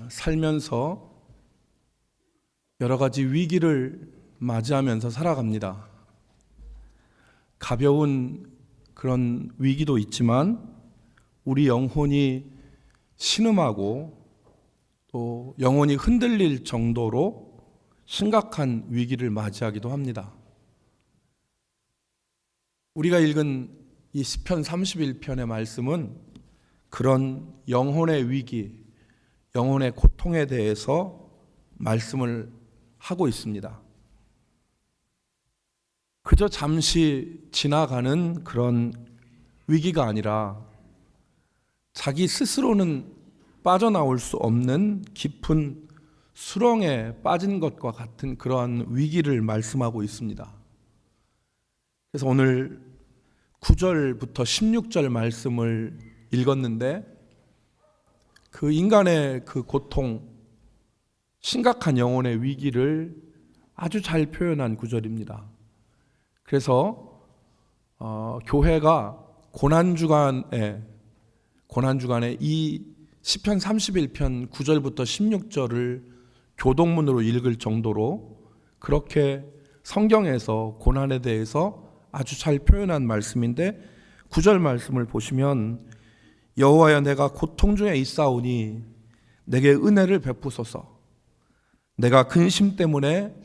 살면서 여러 가지 위기를 맞이하면서 살아갑니다. 가벼운 그런 위기도 있지만 우리 영혼이 신음하고 또 영혼이 흔들릴 정도로 심각한 위기를 맞이하기도 합니다. 우리가 읽은 이 시편 31편의 말씀은 그런 영혼의 위기, 영혼의 고통에 대해서 말씀을 하고 있습니다. 그저 잠시 지나가는 그런 위기가 아니라 자기 스스로는 빠져나올 수 없는 깊은 수렁에 빠진 것과 같은 그러한 위기를 말씀하고 있습니다. 그래서 오늘 9절부터 16절 말씀을 읽었는데 그 인간의 그 고통, 심각한 영혼의 위기를 아주 잘 표현한 구절입니다. 그래서 교회가 고난주간에 이 시편 31편 9절부터 16절을 교동문으로 읽을 정도로 그렇게 성경에서 고난에 대해서 아주 잘 표현한 말씀인데 9절 말씀을 보시면 여호와여 내가 고통 중에 있사오니 내게 은혜를 베푸소서. 내가 근심 때문에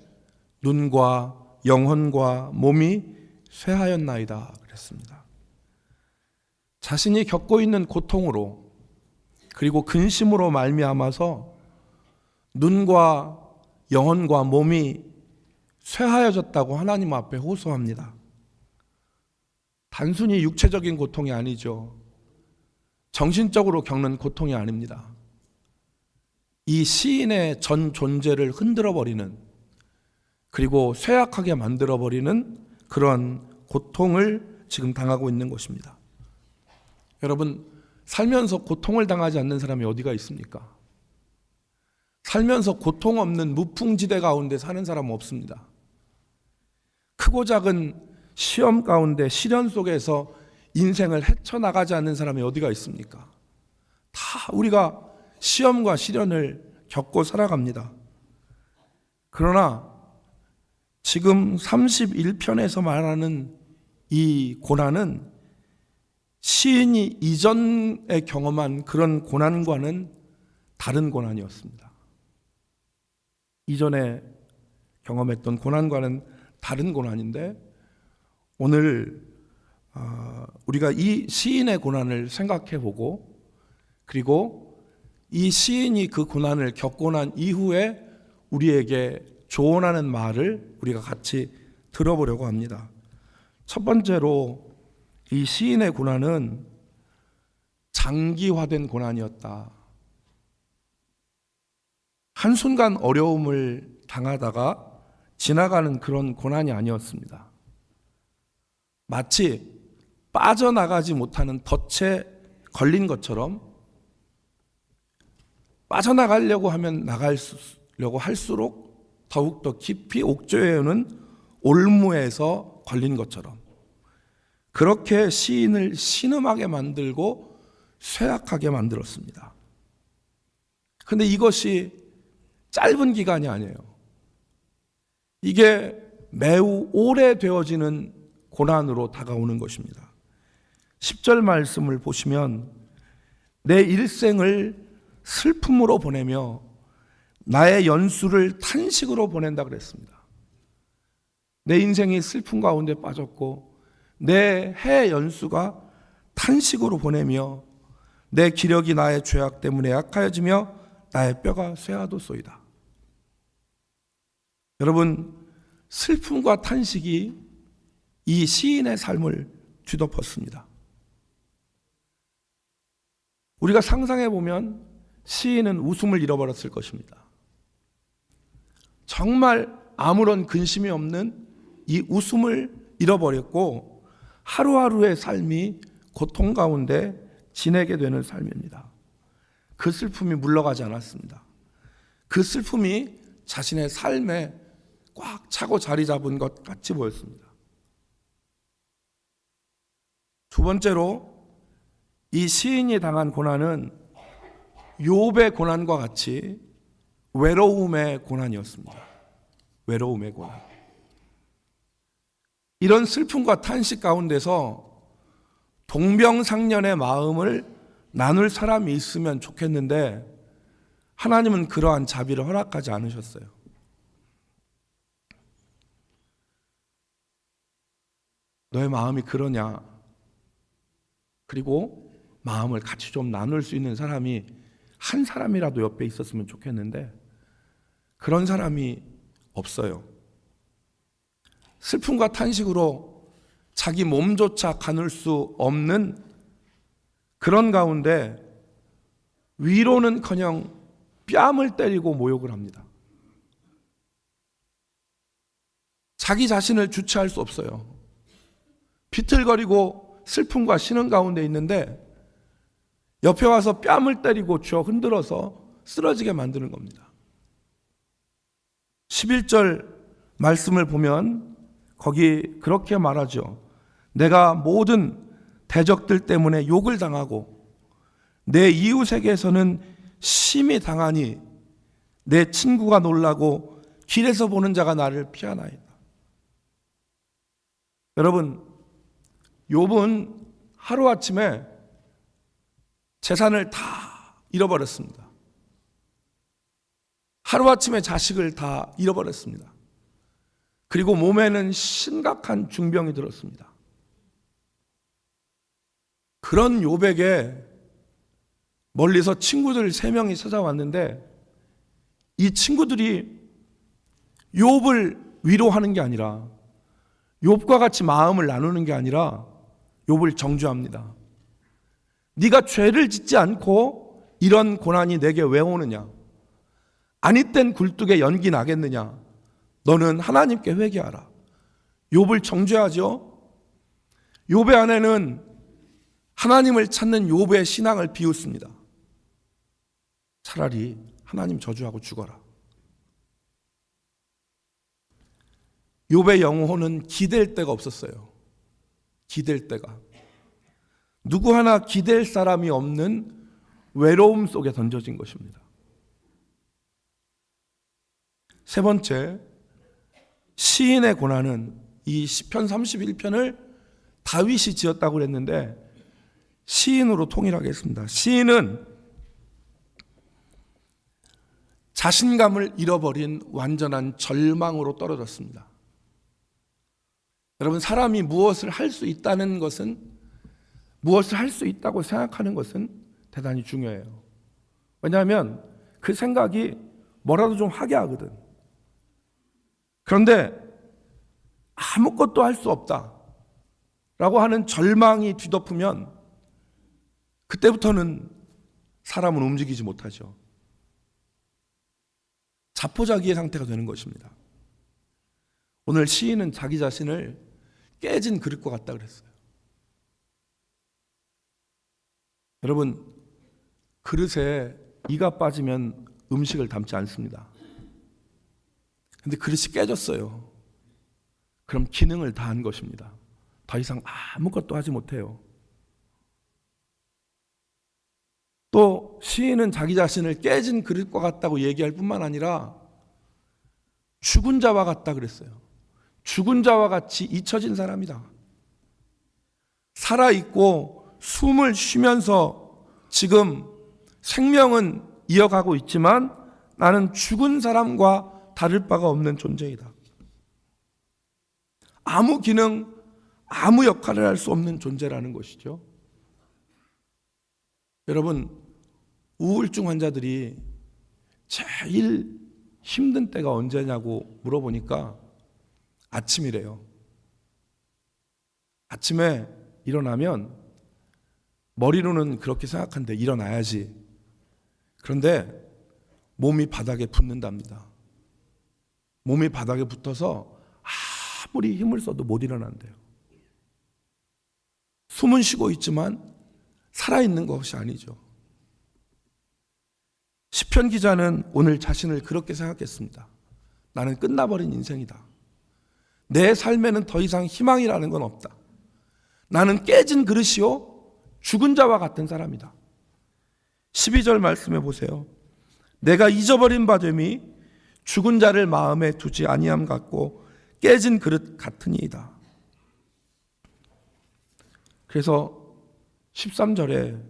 눈과 영혼과 몸이 쇠하였나이다 그랬습니다. 자신이 겪고 있는 고통으로 그리고 근심으로 말미암아서 눈과 영혼과 몸이 쇠하여졌다고 하나님 앞에 호소합니다. 단순히 육체적인 고통이 아니죠. 정신적으로 겪는 고통이 아닙니다. 이 시인의 전 존재를 흔들어버리는 그리고 쇠약하게 만들어버리는 그런 고통을 지금 당하고 있는 것입니다. 여러분, 살면서 고통을 당하지 않는 사람이 어디가 있습니까? 살면서 고통 없는 무풍지대 가운데 사는 사람은 없습니다. 크고 작은 시험 가운데 시련 속에서 인생을 헤쳐나가지 않는 사람이 어디가 있습니까? 다 우리가 시험과 시련을 겪고 살아갑니다. 그러나 지금 31편에서 말하는 이 고난은 시인이 이전에 경험한 그런 고난과는 다른 고난이었습니다. 이전에 경험했던 고난과는 다른 고난인데 오늘 우리가 이 시인의 고난을 생각해 보고 그리고 이 시인이 그 고난을 겪고 난 이후에 우리에게 조언하는 말을 우리가 같이 들어보려고 합니다. 첫 번째로 이 시인의 고난은 장기화된 고난이었다. 한순간 어려움을 당하다가 지나가는 그런 고난이 아니었습니다. 마치 빠져나가지 못하는 덫에 걸린 것처럼 빠져나가려고 하면 나가려고 할수록 더욱더 깊이 옥죄어오는 올무에서 걸린 것처럼 그렇게 시인을 신음하게 만들고 쇠약하게 만들었습니다. 그런데 이것이 짧은 기간이 아니에요. 이게 매우 오래 되어지는 고난으로 다가오는 것입니다. 10절 말씀을 보시면 내 일생을 슬픔으로 보내며 나의 연수를 탄식으로 보낸다 그랬습니다. 내 인생이 슬픔 가운데 빠졌고 내 해 연수가 탄식으로 보내며 내 기력이 나의 죄악 때문에 약하여지며 나의 뼈가 쇠하도소이다. 여러분, 슬픔과 탄식이 이 시인의 삶을 뒤덮었습니다. 우리가 상상해 보면 시인은 웃음을 잃어버렸을 것입니다. 정말 아무런 근심이 없는 이 웃음을 잃어버렸고 하루하루의 삶이 고통 가운데 지내게 되는 삶입니다. 그 슬픔이 물러가지 않았습니다. 그 슬픔이 자신의 삶에 꽉 차고 자리 잡은 것 같이 보였습니다. 두 번째로 이 시인이 당한 고난은 욥의 고난과 같이 외로움의 고난이었습니다. 외로움의 고난. 이런 슬픔과 탄식 가운데서 동병상련의 마음을 나눌 사람이 있으면 좋겠는데 하나님은 그러한 자비를 허락하지 않으셨어요. 너의 마음이 그러냐? 그리고 마음을 같이 좀 나눌 수 있는 사람이 한 사람이라도 옆에 있었으면 좋겠는데 그런 사람이 없어요. 슬픔과 탄식으로 자기 몸조차 가눌 수 없는 그런 가운데 위로는커녕 뺨을 때리고 모욕을 합니다. 자기 자신을 주체할 수 없어요. 비틀거리고 슬픔과 신음 가운데 있는데 옆에 와서 뺨을 때리고 쥐어 흔들어서 쓰러지게 만드는 겁니다. 11절 말씀을 보면 거기 그렇게 말하죠. 내가 모든 대적들 때문에 욕을 당하고 내 이웃에게서는 심히 당하니 내 친구가 놀라고 길에서 보는 자가 나를 피하나이다. 여러분, 욥은 하루아침에 재산을 다 잃어버렸습니다. 하루아침에 자식을 다 잃어버렸습니다. 그리고 몸에는 심각한 중병이 들었습니다. 그런 욥에게 멀리서 친구들 3명이 찾아왔는데 이 친구들이 욥을 위로하는 게 아니라 욥과 같이 마음을 나누는 게 아니라 욥을 정죄합니다. 네가 죄를 짓지 않고 이런 고난이 내게 왜 오느냐? 아니 땐 굴뚝에 연기 나겠느냐? 너는 하나님께 회개하라. 욥을 정죄하죠. 욥의 아내는 하나님을 찾는 욥의 신앙을 비웃습니다. 차라리 하나님 저주하고 죽어라. 욥의 영혼은 기댈 데가 없었어요. 기댈 데가. 누구 하나 기댈 사람이 없는 외로움 속에 던져진 것입니다. 세 번째, 시인의 고난은 이 시편 31편을 다윗이 지었다고 그랬는데 시인으로 통일하겠습니다. 시인은 자신감을 잃어버린 완전한 절망으로 떨어졌습니다. 여러분, 사람이 무엇을 할 수 있다는 것은, 무엇을 할 수 있다고 생각하는 것은 대단히 중요해요. 왜냐하면 그 생각이 뭐라도 좀 하게 하거든. 그런데 아무것도 할 수 없다라고 하는 절망이 뒤덮으면 그때부터는 사람은 움직이지 못하죠. 자포자기의 상태가 되는 것입니다. 오늘 시인은 자기 자신을 깨진 그릇과 같다 그랬어요. 여러분, 그릇에 이가 빠지면 음식을 담지 않습니다. 근데 그릇이 깨졌어요. 그럼 기능을 다한 것입니다. 더 이상 아무것도 하지 못해요. 또 시인은 자기 자신을 깨진 그릇과 같다고 얘기할 뿐만 아니라 죽은 자와 같다 그랬어요. 죽은 자와 같이 잊혀진 사람이다. 살아있고 숨을 쉬면서 지금 생명은 이어가고 있지만 나는 죽은 사람과 다를 바가 없는 존재이다. 아무 기능, 아무 역할을 할 수 없는 존재라는 것이죠. 여러분, 우울증 환자들이 제일 힘든 때가 언제냐고 물어보니까 아침이래요. 아침에 일어나면 머리로는 그렇게 생각하는데 일어나야지. 그런데 몸이 바닥에 붙는답니다. 몸이 바닥에 붙어서 아무리 힘을 써도 못 일어난대요. 숨은 쉬고 있지만 살아있는 것이 아니죠. 시편 기자는 오늘 자신을 그렇게 생각했습니다. 나는 끝나버린 인생이다. 내 삶에는 더 이상 희망이라는 건 없다. 나는 깨진 그릇이요 죽은 자와 같은 사람이다. 12절 말씀해 보세요. 내가 잊어버린 바 됨이 죽은 자를 마음에 두지 아니함 같고 깨진 그릇 같으니이다. 그래서 13절에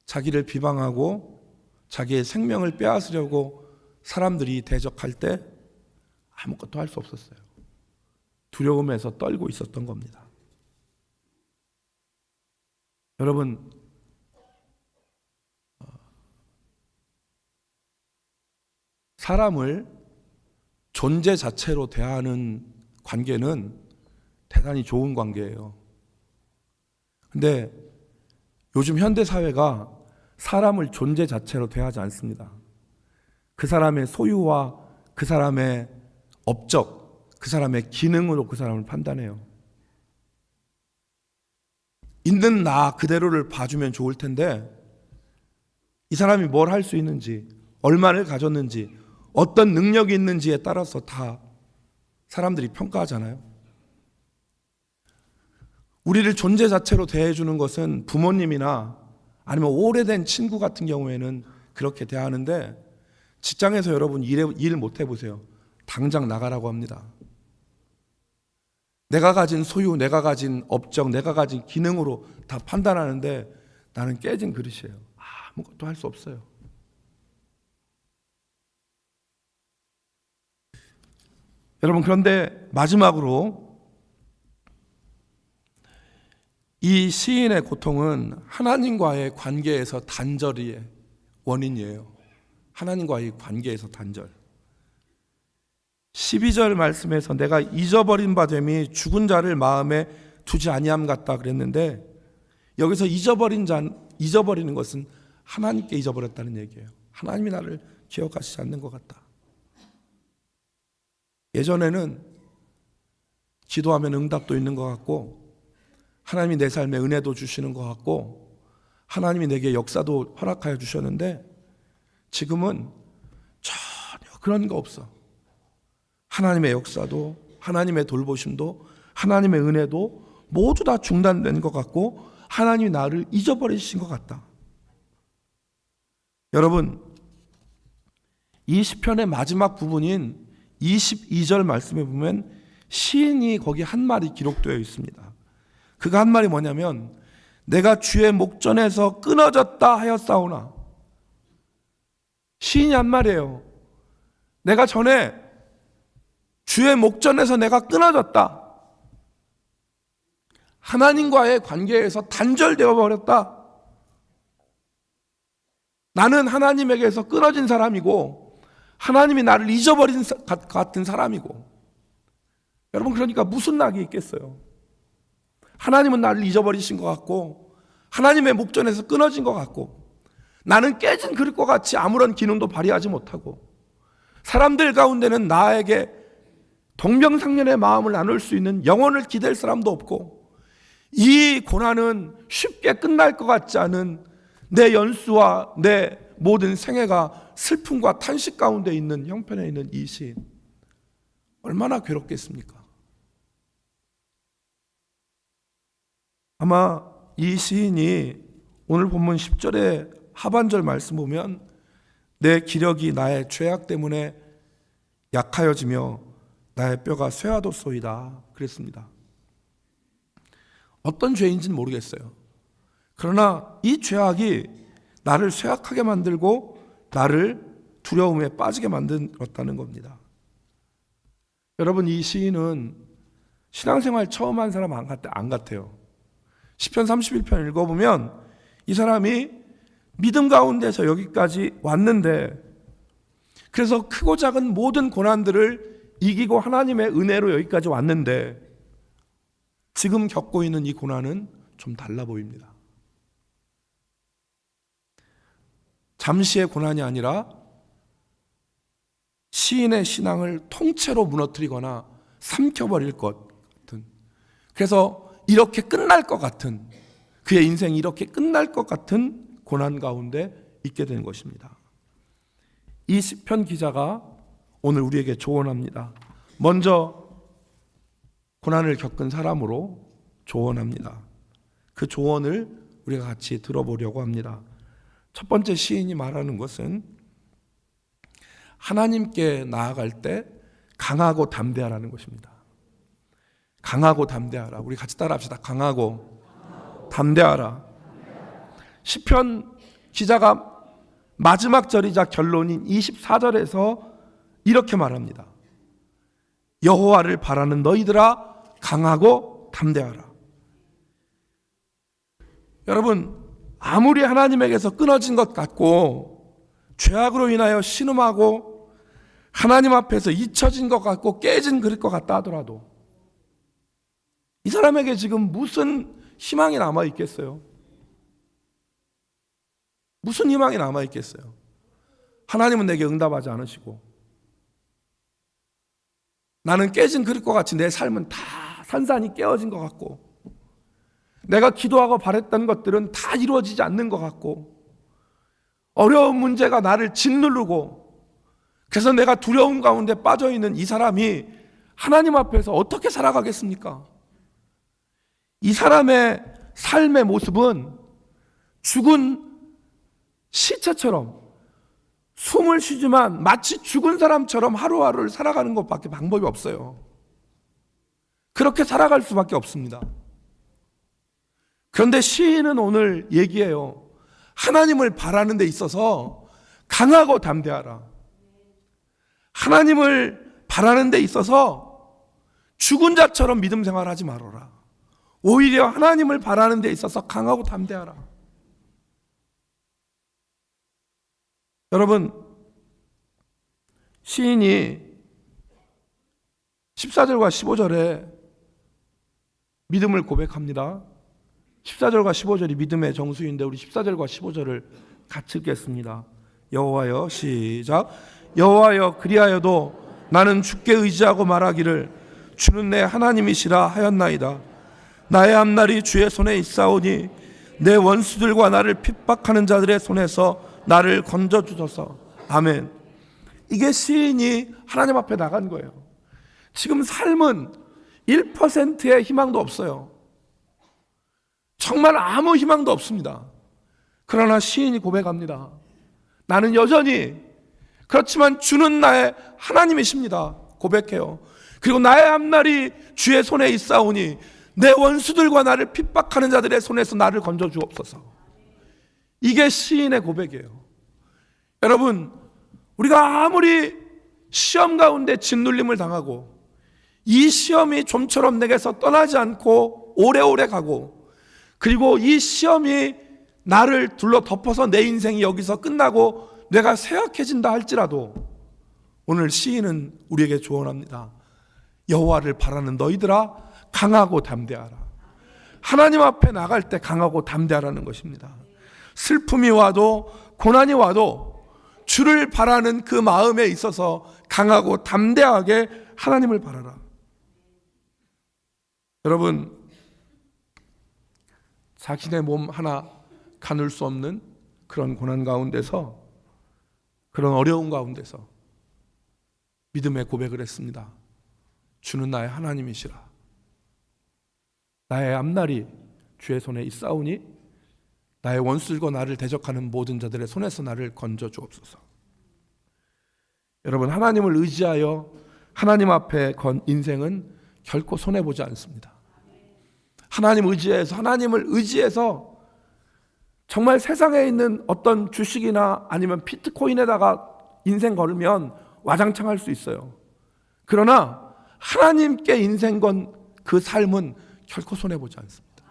자기를 비방하고 자기의 생명을 빼앗으려고 사람들이 대적할 때 아무것도 할 수 없었어요. 두려움에서 떨고 있었던 겁니다. 여러분, 사람을 존재 자체로 대하는 관계는 대단히 좋은 관계예요. 근데 요즘 현대 사회가 사람을 존재 자체로 대하지 않습니다. 그 사람의 소유와 그 사람의 업적, 그 사람의 기능으로 그 사람을 판단해요. 있는 나 그대로를 봐주면 좋을 텐데 이 사람이 뭘 할 수 있는지, 얼마를 가졌는지, 어떤 능력이 있는지에 따라서 다 사람들이 평가하잖아요. 우리를 존재 자체로 대해주는 것은 부모님이나 아니면 오래된 친구 같은 경우에는 그렇게 대하는데, 직장에서 여러분 일 못 해보세요. 당장 나가라고 합니다. 내가 가진 소유, 내가 가진 업적, 내가 가진 기능으로 다 판단하는데 나는 깨진 그릇이에요. 아무것도 할 수 없어요. 여러분, 그런데 마지막으로 이 시인의 고통은 하나님과의 관계에서 단절의 원인이에요. 하나님과의 관계에서 단절. 12절 말씀에서 내가 잊어버린 바 됨이 죽은 자를 마음에 두지 아니함 같다 그랬는데, 여기서 잊어버리는 것은 하나님께 잊어버렸다는 얘기예요. 하나님이 나를 기억하시지 않는 것 같다. 예전에는 기도하면 응답도 있는 것 같고, 하나님이 내 삶에 은혜도 주시는 것 같고, 하나님이 내게 역사도 허락하여 주셨는데, 지금은 전혀 그런 거 없어. 하나님의 역사도, 하나님의 돌보심도, 하나님의 은혜도 모두 다 중단된 것 같고, 하나님이 나를 잊어버리신 것 같다. 여러분, 이 시편의 마지막 부분인 22절 말씀에 보면 시인이 거기 한 말이 기록되어 있습니다. 그 한 말이 뭐냐면, 내가 주의 목전에서 끊어졌다 하였사오나. 시인이 한 말이에요. 내가 전에 주의 목전에서 내가 끊어졌다. 하나님과의 관계에서 단절되어 버렸다. 나는 하나님에게서 끊어진 사람이고, 하나님이 나를 잊어버린 같은 사람이고. 여러분, 그러니까 무슨 낙이 있겠어요? 하나님은 나를 잊어버리신 것 같고, 하나님의 목전에서 끊어진 것 같고, 나는 깨진 그릇과 같이 아무런 기능도 발휘하지 못하고, 사람들 가운데는 나에게 동병상련의 마음을 나눌 수 있는 영혼을 기댈 사람도 없고, 이 고난은 쉽게 끝날 것 같지 않은 내 연수와 내 모든 생애가 슬픔과 탄식 가운데 있는 형편에 있는 이 시인, 얼마나 괴롭겠습니까? 아마 이 시인이 오늘 본문 10절의 하반절 말씀 보면, 내 기력이 나의 죄악 때문에 약하여지며 나의 뼈가 쇠하도소이다 그랬습니다. 어떤 죄인지는 모르겠어요. 그러나 이 죄악이 나를 쇠약하게 만들고 나를 두려움에 빠지게 만들었다는 겁니다. 여러분, 이 시인은 신앙생활 처음 한 사람 안 같아요. 시편 31편 읽어보면 이 사람이 믿음 가운데서 여기까지 왔는데, 그래서 크고 작은 모든 고난들을 이기고 하나님의 은혜로 여기까지 왔는데, 지금 겪고 있는 이 고난은 좀 달라 보입니다. 잠시의 고난이 아니라 시인의 신앙을 통째로 무너뜨리거나 삼켜버릴 것 같은, 그래서 이렇게 끝날 것 같은, 그의 인생이 이렇게 끝날 것 같은 고난 가운데 있게 된 것입니다. 이 시편 기자가 오늘 우리에게 조언합니다. 먼저 고난을 겪은 사람으로 조언합니다. 그 조언을 우리가 같이 들어보려고 합니다. 첫 번째 시인이 말하는 것은 하나님께 나아갈 때 강하고 담대하라는 것입니다. 강하고 담대하라. 우리 같이 따라합시다. 강하고 담대하라. 시편 기자가 마지막 절이자 결론인 24절에서 이렇게 말합니다. 여호와를 바라는 너희들아 강하고 담대하라. 여러분, 아무리 하나님에게서 끊어진 것 같고 죄악으로 인하여 신음하고 하나님 앞에서 잊혀진 것 같고 깨진 그릇 것 같다 하더라도 이 사람에게 지금 무슨 희망이 남아 있겠어요? 무슨 희망이 남아 있겠어요? 하나님은 내게 응답하지 않으시고 나는 깨진 그릇 것 같이 내 삶은 다 산산이 깨어진 것 같고 내가 기도하고 바랬던 것들은 다 이루어지지 않는 것 같고 어려운 문제가 나를 짓누르고 그래서 내가 두려움 가운데 빠져있는 이 사람이 하나님 앞에서 어떻게 살아가겠습니까? 이 사람의 삶의 모습은 죽은 시체처럼 숨을 쉬지만 마치 죽은 사람처럼 하루하루를 살아가는 것밖에 방법이 없어요. 그렇게 살아갈 수밖에 없습니다. 그런데 시인은 오늘 얘기해요. 하나님을 바라는 데 있어서 강하고 담대하라. 하나님을 바라는 데 있어서 죽은 자처럼 믿음 생활하지 말아라. 오히려 하나님을 바라는 데 있어서 강하고 담대하라. 여러분, 시인이 14절과 15절에 믿음을 고백합니다. 14절과 15절이 믿음의 정수인데 우리 14절과 15절을 같이 읽겠습니다. 여호와여, 시작. 여호와여, 그리하여도 나는 주께 의지하고 말하기를 주는 내 하나님이시라 하였나이다. 나의 앞날이 주의 손에 있사오니 내 원수들과 나를 핍박하는 자들의 손에서 나를 건져주소서. 아멘. 이게 시인이 하나님 앞에 나간 거예요. 지금 삶은 1%의 희망도 없어요. 정말 아무 희망도 없습니다. 그러나 시인이 고백합니다. 나는 여전히 그렇지만 주는 나의 하나님이십니다. 고백해요. 그리고 나의 앞날이 주의 손에 있사오니 내 원수들과 나를 핍박하는 자들의 손에서 나를 건져 주옵소서. 이게 시인의 고백이에요. 여러분, 우리가 아무리 시험 가운데 짓눌림을 당하고 이 시험이 좀처럼 내게서 떠나지 않고 오래오래 가고 그리고 이 시험이 나를 둘러 덮어서 내 인생이 여기서 끝나고 내가 쇠약해진다 할지라도 오늘 시인은 우리에게 조언합니다. 여호와를 바라는 너희들아 강하고 담대하라. 하나님 앞에 나갈 때 강하고 담대하라는 것입니다. 슬픔이 와도 고난이 와도 주를 바라는 그 마음에 있어서 강하고 담대하게 하나님을 바라라. 여러분, 자신의 몸 하나 가눌 수 없는 그런 고난 가운데서, 그런 어려움 가운데서 믿음의 고백을 했습니다. 주는 나의 하나님이시라. 나의 앞날이 주의 손에 있사오니 나의 원수들과 나를 대적하는 모든 자들의 손에서 나를 건져 주옵소서. 여러분, 하나님을 의지하여 하나님 앞에 건 인생은 결코 손해보지 않습니다. 하나님을 의지해서 정말 세상에 있는 어떤 주식이나 아니면 비트코인에다가 인생 걸으면 와장창 할 수 있어요. 그러나 하나님께 인생 건 그 삶은 결코 손해보지 않습니다.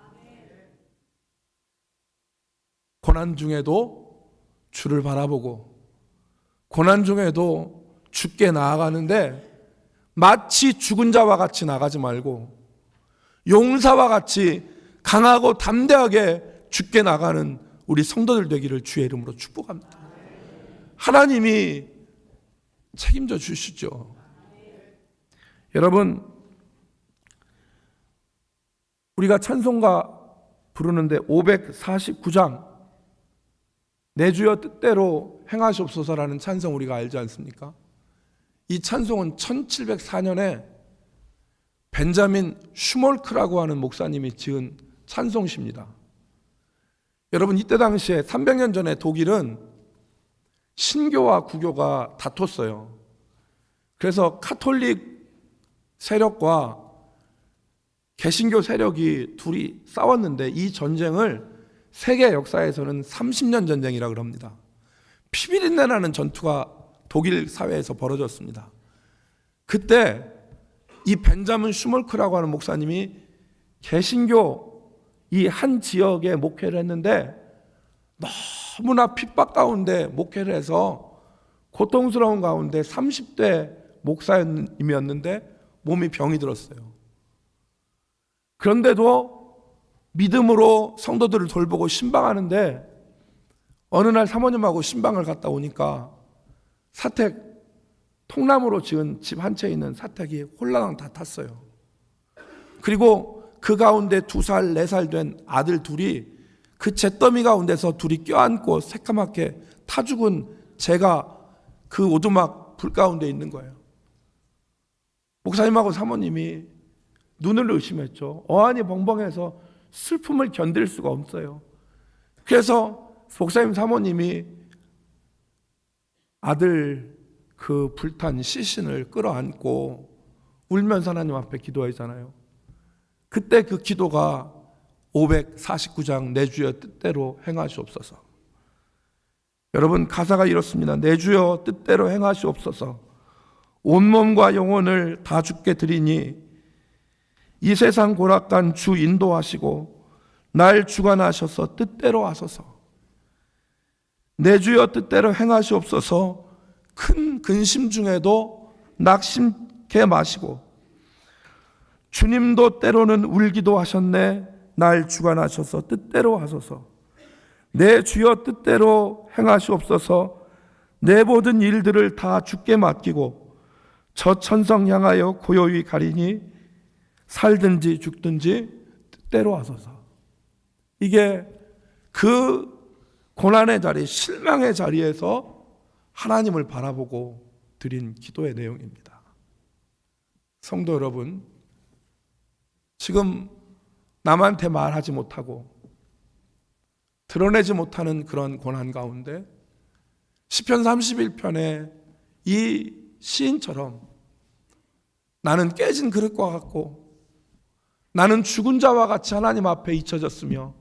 고난 중에도 주를 바라보고 고난 중에도 주께 나아가는데 마치 죽은 자와 같이 나가지 말고 용사와 같이 강하고 담대하게 주께 나가는 우리 성도들 되기를 주의 이름으로 축복합니다. 하나님이 책임져 주시죠. 여러분, 우리가 찬송가 부르는데 549장 내 주여 뜻대로 행하시옵소서라는 찬송 우리가 알지 않습니까? 이 찬송은 1704년에 벤자민 슈몰크라고 하는 목사님이 지은 찬송시입니다. 여러분, 이때 당시에 300년 전에 독일은 신교와 구교가 다퉜어요. 그래서 카톨릭 세력과 개신교 세력이 둘이 싸웠는데, 이 전쟁을 세계 역사에서는 30년 전쟁이라고 합니다. 피비린내 나는 전투가 독일 사회에서 벌어졌습니다. 그때 이 벤자민 슈몰크라고 하는 목사님이 개신교 이 한 지역에 목회를 했는데, 너무나 핍박 가운데 목회를 해서 고통스러운 가운데 30대 목사님이었는데 몸이 병이 들었어요. 그런데도 믿음으로 성도들을 돌보고 신방하는데, 어느 날 사모님하고 신방을 갔다 오니까 사택, 통나무로 지은 집 한 채에 있는 사택이 홀라당 다 탔어요. 그리고 그 가운데 2살, 4살 된 아들 둘이 그 잿더미 가운데서 둘이 껴안고 새까맣게 타 죽은 제가 그 오두막 불 가운데 있는 거예요. 목사님하고 사모님이 눈을 의심했죠. 어안이 벙벙해서 슬픔을 견딜 수가 없어요. 그래서 목사님 사모님이 아들 그 불탄 시신을 끌어안고 울면서 하나님 앞에 기도하잖아요. 그때 그 기도가 549장 내 주여 뜻대로 행하시옵소서. 여러분, 가사가 이렇습니다. 내 주여 뜻대로 행하시옵소서. 온몸과 영혼을 다 주께 드리니 이 세상 고락간 주 인도하시고 날 주관하셔서 뜻대로 하소서. 내 주여 뜻대로 행하시옵소서. 큰 근심 중에도 낙심케 마시고 주님도 때로는 울기도 하셨네. 날 주관하셔서 뜻대로 하소서. 내 주여 뜻대로 행하시옵소서. 내 모든 일들을 다 주께 맡기고 저 천성 향하여 고요히 가리니 살든지 죽든지 뜻대로 하소서. 이게 그 고난의 자리, 실망의 자리에서 하나님을 바라보고 드린 기도의 내용입니다. 성도 여러분, 지금 남한테 말하지 못하고 드러내지 못하는 그런 고난 가운데 시편 31편에 이 시인처럼 나는 깨진 그릇과 같고 나는 죽은 자와 같이 하나님 앞에 잊혀졌으며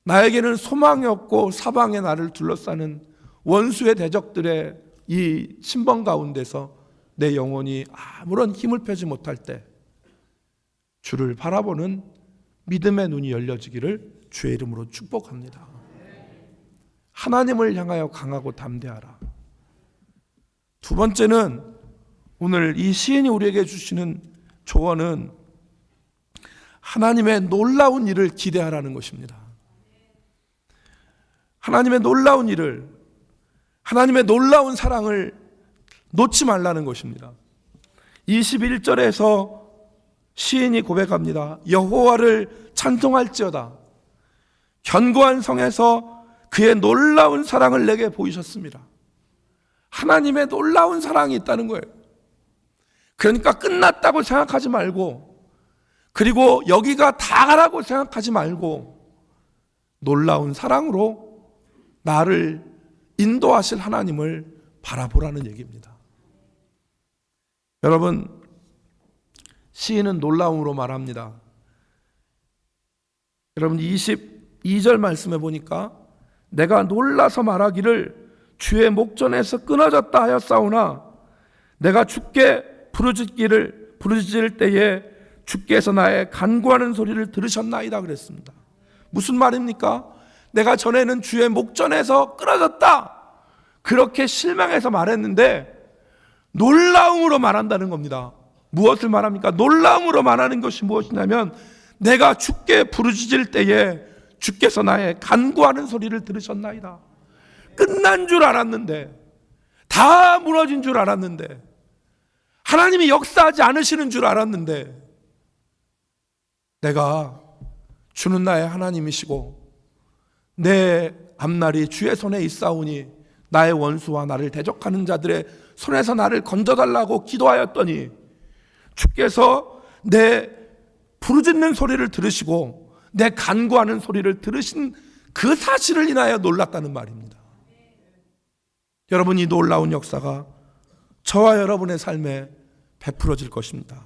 나에게는 소망이 없고 사방에 나를 둘러싸는 원수의 대적들의 이 침범 가운데서 내 영혼이 아무런 힘을 펴지 못할 때 주를 바라보는 믿음의 눈이 열려지기를 주의 이름으로 축복합니다. 하나님을 향하여 강하고 담대하라. 두 번째는 오늘 이 시인이 우리에게 주시는 조언은 하나님의 놀라운 일을 기대하라는 것입니다. 하나님의 놀라운 일을, 하나님의 놀라운 사랑을 놓지 말라는 것입니다. 21절에서 시인이 고백합니다. 여호와를 찬송할지어다. 견고한 성에서 그의 놀라운 사랑을 내게 보이셨습니다. 하나님의 놀라운 사랑이 있다는 거예요. 그러니까 끝났다고 생각하지 말고, 그리고 여기가 다라고 생각하지 말고 놀라운 사랑으로 나를 인도하실 하나님을 바라보라는 얘기입니다. 여러분, 시인은 놀라움으로 말합니다. 여러분, 22절 말씀해 보니까 내가 놀라서 말하기를 주의 목전에서 끊어졌다 하였사오나 내가 주께 부르짖을 때에 주께서 나의 간구하는 소리를 들으셨나이다 그랬습니다. 무슨 말입니까? 내가 전에는 주의 목전에서 끊어졌다, 그렇게 실망해서 말했는데 놀라움으로 말한다는 겁니다. 무엇을 말합니까? 놀라움으로 말하는 것이 무엇이냐면 내가 주께 부르짖을 때에 주께서 나의 간구하는 소리를 들으셨나이다. 끝난 줄 알았는데, 다 무너진 줄 알았는데, 하나님이 역사하지 않으시는 줄 알았는데, 내가 주는 나의 하나님이시고 내 앞날이 주의 손에 있사오니 나의 원수와 나를 대적하는 자들의 손에서 나를 건져달라고 기도하였더니 주께서 내 부르짖는 소리를 들으시고 내 간구하는 소리를 들으신 그 사실을 인하여 놀랐다는 말입니다. 여러분, 이 놀라운 역사가 저와 여러분의 삶에 베풀어질 것입니다.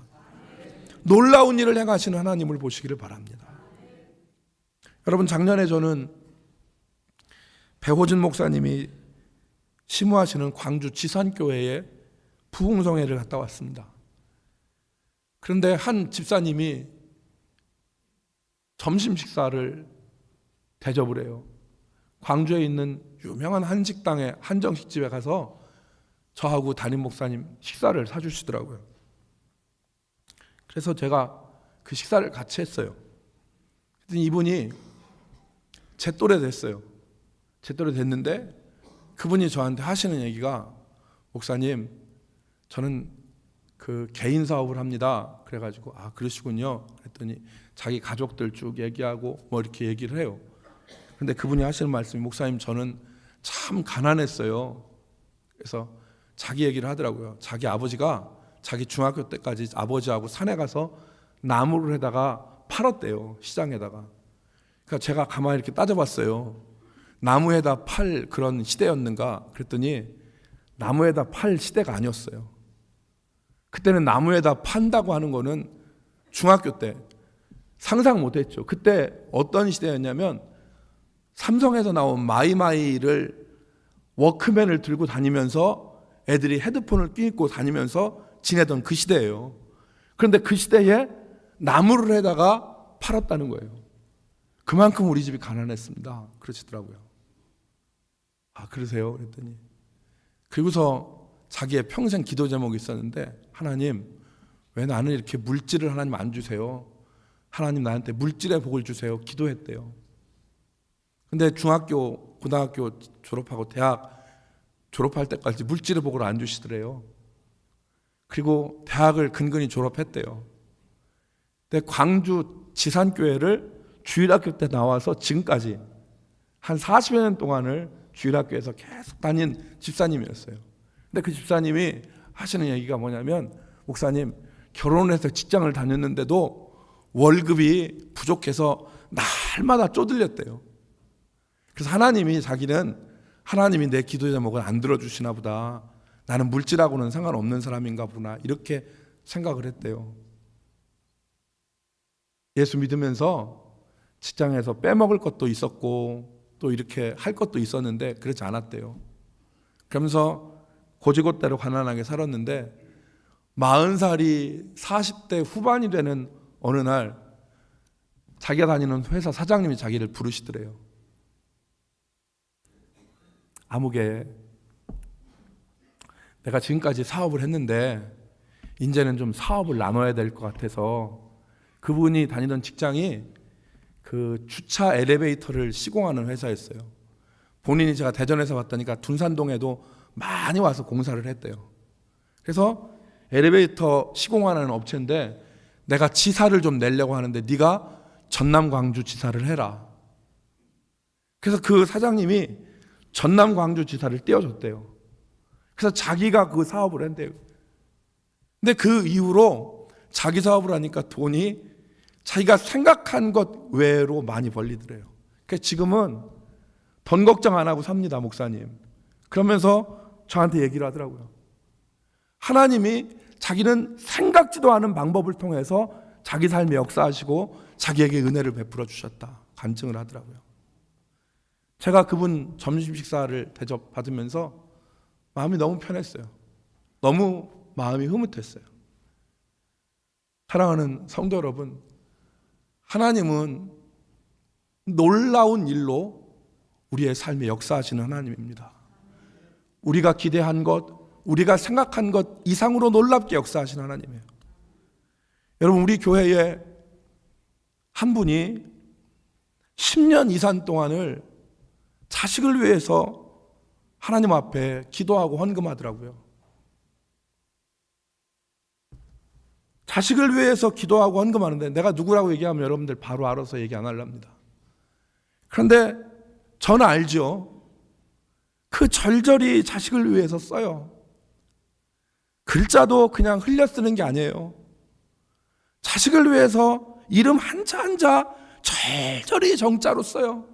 놀라운 일을 행하시는 하나님을 보시기를 바랍니다. 여러분, 작년에 저는 배호준 목사님이 심우하시는 광주 지산교회에 부흥성회를 갔다 왔습니다. 그런데 한 집사님이 점심 식사를 대접을 해요. 광주에 있는 유명한 한식당에, 한정식집에 가서 저하고 담임 목사님 식사를 사주시더라고요. 그래서 제가 그 식사를 같이 했어요. 그랬더니 이분이 제 또래 됐어요. 제 또래 됐는데 그분이 저한테 하시는 얘기가, 목사님, 저는 그 개인 사업을 합니다. 그래가지고 아, 그러시군요. 그랬더니 자기 가족들 쭉 얘기하고 뭐 이렇게 얘기를 해요. 근데 그분이 하시는 말씀이, 목사님, 저는 참 가난했어요. 그래서 자기 얘기를 하더라고요. 자기 아버지가 자기 중학교 때까지 아버지하고 산에 가서 나무를 해다가 팔았대요. 시장에다가. 그러니까 제가 가만히 이렇게 따져봤어요. 나무에다 팔 그런 시대였는가? 그랬더니 나무에다 팔 시대가 아니었어요. 그때는 나무에다 판다고 하는 거는 중학교 때 상상 못했죠. 그때 어떤 시대였냐면 삼성에서 나온 마이마이를 워크맨을 들고 다니면서 애들이 헤드폰을 끼고 다니면서 지내던 그 시대예요. 그런데 그 시대에 나무를 해다가 팔았다는 거예요. 그만큼 우리 집이 가난했습니다. 그러시더라고요. 아, 그러세요? 그랬더니, 그리고서 자기의 평생 기도 제목이 있었는데, 하나님, 왜 나는 이렇게 물질을 하나님 안 주세요? 하나님, 나한테 물질의 복을 주세요. 기도했대요. 근데 중학교, 고등학교 졸업하고 대학 졸업할 때까지 물질의 복을 안 주시더래요. 그리고 대학을 근근히 졸업했대요. 근데 광주 지산교회를 주일학교 때 나와서 지금까지 한 40여 년 동안을 주일학교에서 계속 다닌 집사님이었어요. 근데 그 집사님이 하시는 얘기가 뭐냐면, 목사님, 결혼을 해서 직장을 다녔는데도 월급이 부족해서 날마다 쪼들렸대요. 그래서 하나님이, 자기는 하나님이 내 기도 제목을 안 들어주시나 보다, 나는 물질하고는 상관없는 사람인가 보나, 이렇게 생각을 했대요. 예수 믿으면서 직장에서 빼먹을 것도 있었고 또 이렇게 할 것도 있었는데 그렇지 않았대요. 그러면서 고지곳대로 가난하게 살았는데 40살이 40대 후반이 되는 어느 날 자기가 다니는 회사 사장님이 자기를 부르시더래요. 아무개, 내가 지금까지 사업을 했는데 이제는 좀 사업을 나눠야 될 것 같아서, 그분이 다니던 직장이 그 주차 엘리베이터를 시공하는 회사였어요. 본인이, 제가 대전에서 봤다니까 둔산동에도 많이 와서 공사를 했대요. 그래서 엘리베이터 시공하는 업체인데 내가 지사를 좀 내려고 하는데 네가 전남 광주 지사를 해라. 그래서 그 사장님이 전남 광주 지사를 띄워줬대요. 그래서 자기가 그 사업을 한대요. 근데 그 이후로 자기 사업을 하니까 돈이 자기가 생각한 것 외로 많이 벌리더래요. 그래서 지금은 돈 걱정 안 하고 삽니다, 목사님. 그러면서 저한테 얘기를 하더라고요. 하나님이 자기는 생각지도 않은 방법을 통해서 자기 삶에 역사하시고 자기에게 은혜를 베풀어 주셨다, 간증을 하더라고요. 제가 그분 점심 식사를 대접받으면서 마음이 너무 편했어요. 너무 마음이 흐뭇했어요. 사랑하는 성도 여러분, 하나님은 놀라운 일로 우리의 삶에 역사하시는 하나님입니다. 우리가 기대한 것, 우리가 생각한 것 이상으로 놀랍게 역사하시는 하나님이에요. 여러분, 우리 교회에 한 분이 10년 이상 동안을 자식을 위해서 하나님 앞에 기도하고 헌금하더라고요. 자식을 위해서 기도하고 헌금하는데 내가 누구라고 얘기하면 여러분들 바로 알아서 얘기 안 하랍니다. 그런데 저는 알죠. 그 절절히 자식을 위해서 써요. 글자도 그냥 흘려 쓰는 게 아니에요. 자식을 위해서 이름 한자 한자 절절히 정자로 써요.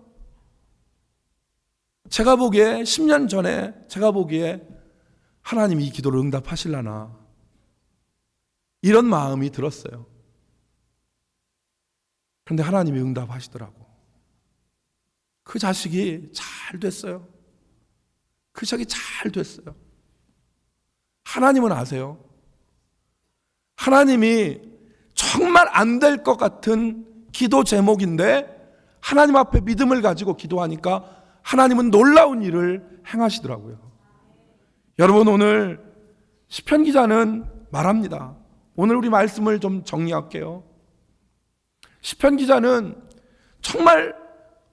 제가 보기에 10년 전에 제가 보기에 하나님이 이 기도를 응답하실라나 이런 마음이 들었어요. 그런데 하나님이 응답하시더라고. 그 자식이 잘 됐어요. 그 자식이 잘 됐어요. 하나님은 아세요? 하나님이 정말 안 될 것 같은 기도 제목인데 하나님 앞에 믿음을 가지고 기도하니까 하나님은 놀라운 일을 행하시더라고요. 여러분, 오늘 시편 기자는 말합니다. 오늘 우리 말씀을 좀 정리할게요. 시편 기자는 정말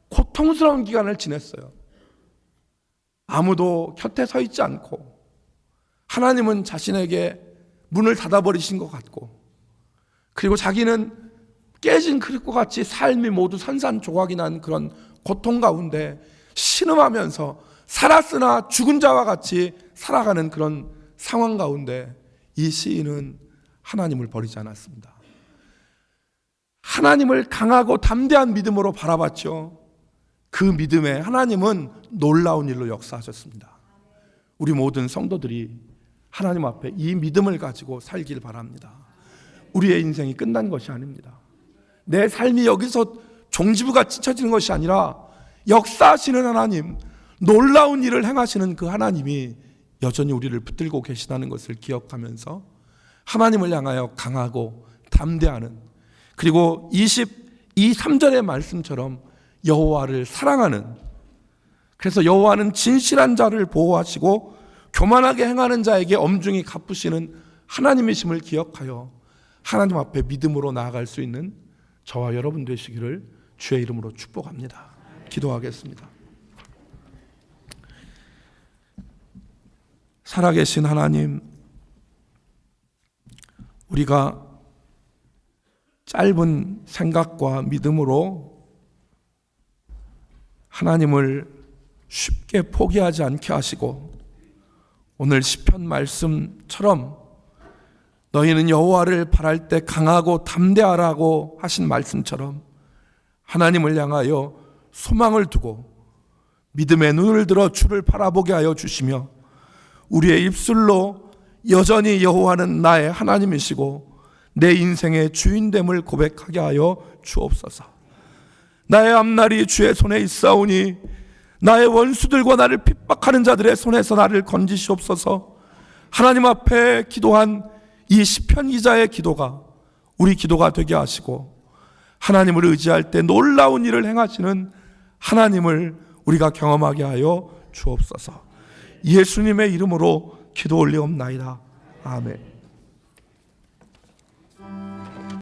고통스러운 기간을 지냈어요. 아무도 곁에 서 있지 않고 하나님은 자신에게 문을 닫아버리신 것 같고, 그리고 자기는 깨진 그릇과 같이 삶이 모두 산산조각이 난 그런 고통 가운데 신음하면서 살았으나 죽은 자와 같이 살아가는 그런 상황 가운데 이 시인은 하나님을 버리지 않았습니다. 하나님을 강하고 담대한 믿음으로 바라봤죠. 그 믿음에 하나님은 놀라운 일로 역사하셨습니다. 우리 모든 성도들이 하나님 앞에 이 믿음을 가지고 살길 바랍니다. 우리의 인생이 끝난 것이 아닙니다. 내 삶이 여기서 종지부가 찢어지는 것이 아니라 역사하시는 하나님, 놀라운 일을 행하시는 그 하나님이 여전히 우리를 붙들고 계시다는 것을 기억하면서 하나님을 향하여 강하고 담대하는, 그리고 3절의 말씀처럼 여호와를 사랑하는, 그래서 여호와는 진실한 자를 보호하시고 교만하게 행하는 자에게 엄중히 갚으시는 하나님이심을 기억하여 하나님 앞에 믿음으로 나아갈 수 있는 저와 여러분 되시기를 주의 이름으로 축복합니다. 기도하겠습니다. 살아계신 하나님, 우리가 짧은 생각과 믿음으로 하나님을 쉽게 포기하지 않게 하시고, 오늘 시편 말씀처럼 너희는 여호와를 바랄 때 강하고 담대하라고 하신 말씀처럼 하나님을 향하여 소망을 두고 믿음의 눈을 들어 주를 바라보게 하여 주시며, 우리의 입술로 여전히 여호와는 나의 하나님이시고 내 인생의 주인됨을 고백하게 하여 주옵소서. 나의 앞날이 주의 손에 있사오니 나의 원수들과 나를 핍박하는 자들의 손에서 나를 건지시옵소서. 하나님 앞에 기도한 이 시편 기자의 기도가 우리 기도가 되게 하시고, 하나님을 의지할 때 놀라운 일을 행하시는 하나님을 우리가 경험하게 하여 주옵소서. 예수님의 이름으로 기도 올리옵나이다. 아멘.